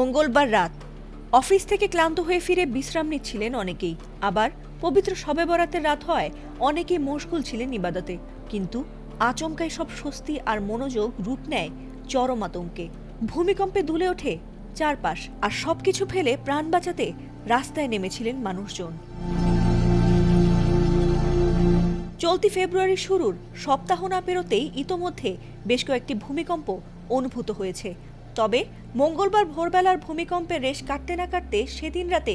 মঙ্গলবার রাত অফিস থেকে ক্লান্ত হয়ে ফিরে বিশ্রাম নিচ্ছিলেন অনেকেই। আবার পবিত্র শবে বরাতের রাত হয় অনেকেই মশগুল ছিলেন ইবাদতে। কিন্তু আচমকাই সব স্বস্তি আর মনোযোগ রূপ নেয় চরম আতঙ্কে। ভূমিকম্পে দুলে ওঠে চারপাশ, আর সবকিছু ফেলে প্রাণ বাঁচাতে রাস্তায় নেমেছিলেন মানুষজন। চলতি ফেব্রুয়ারির শুরুর সপ্তাহ না পেরোতেই ইতোমধ্যে বেশ কয়েকটি ভূমিকম্প অনুভূত হয়েছে। তবে মঙ্গলবার ভোরবেলার ভূমিকম্পের রেশ কাটতে না কাটতে সেদিন রাতে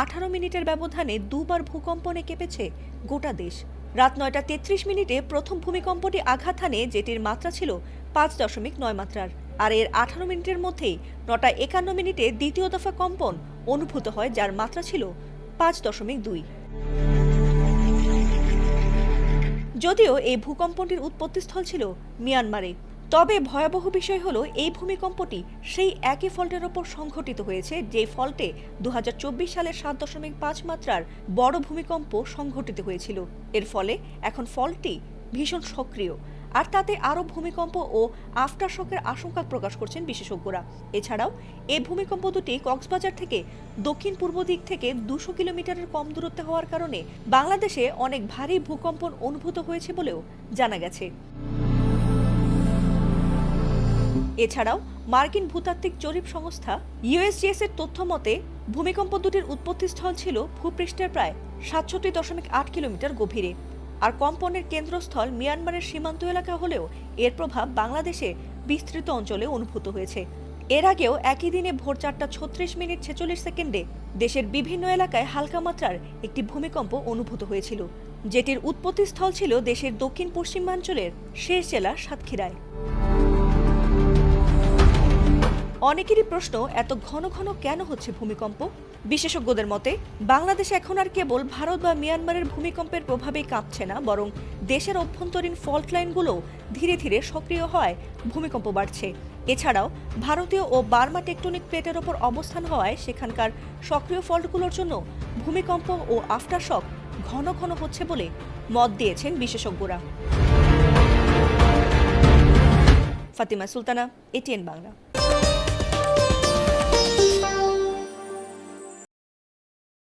18 মিনিটের ব্যবধানে দুবার ভূকম্পনে কেঁপেছে গোটা দেশ। রাত 9:33 প্রথম ভূমিকম্পটি আঘাত হানে, যেটির মাত্রা ছিল 5.9 মাত্রার। আর এর 18 মিনিটের মধ্যেই 9:51 দ্বিতীয় দফা কম্পন অনুভূত হয়, যার মাত্রা ছিল 5.2। যদিও এই ভূকম্পটির উৎপত্তিস্থল ছিল মিয়ানমারে, তবে ভয়াবহ বিষয় হলো এই ভূমিকম্পটি সেই একই ফল্টের ওপর সংঘটিত হয়েছে যে ফল্টে 2024 সালের 7.5 মাত্রার বড় ভূমিকম্প সংঘটিত হয়েছিল। এর ফলে এখন ফল্টটি ভীষণ সক্রিয়, আর তাতে আরও ভূমিকম্প ও আফটার শকের আশঙ্কা প্রকাশ করছেন বিশেষজ্ঞরা। এছাড়াও এই ভূমিকম্প দুটি কক্সবাজার থেকে দক্ষিণ পূর্ব দিক থেকে 200 কিলোমিটারের কম দূরত্বে হওয়ার কারণে বাংলাদেশে অনেক ভারী ভূকম্পন অনুভূত হয়েছে বলেও জানা গেছে। এছাড়াও মার্কিন ভূতাত্ত্বিক জরিপ সংস্থা ইউএসজিএস এর তথ্য মতে ভূমিকম্প দুটির উৎপত্তিস্থল ছিল ভূপৃষ্ঠের প্রায় 67.8 কিলোমিটার গভীরে, আর কম্পনের কেন্দ্রস্থল মিয়ানমারের সীমান্ত এলাকা হলেও এর প্রভাব বাংলাদেশে বিস্তৃত অঞ্চলে অনুভূত হয়েছে। এর আগেও একই দিনে ভোর 4:36:46 দেশের বিভিন্ন এলাকায় হালকা মাত্রার একটি ভূমিকম্প অনুভূত হয়েছিল, যেটির উৎপত্তিস্থল ছিল দেশের দক্ষিণ পশ্চিমাঞ্চলের শেষ জেলা সাতক্ষীরায়। অনেকেরই প্রশ্ন, এত ঘন ঘন কেন হচ্ছে ভূমিকম্প? বিশেষজ্ঞদের মতে বাংলাদেশ এখন আর কেবল ভারত বা মিয়ানমারের ভূমিকম্পের প্রভাবেই কাঁপছে না, বরং দেশের অভ্যন্তরীণ ফল্ট লাইনগুলো ধীরে ধীরে সক্রিয় হয় ভূমিকম্প বাড়ছে। এছাড়াও ভারতীয় ও বার্মা টেকটনিক প্লেটের ওপর অবস্থান হওয়ায় সেখানকার সক্রিয় ফল্টগুলোর জন্য ভূমিকম্প ও আফটারশক ঘন ঘন হচ্ছে বলে মত দিয়েছেন বিশেষজ্ঞরা। ফাতিমা সুলতানা, এটিএন বাংলা।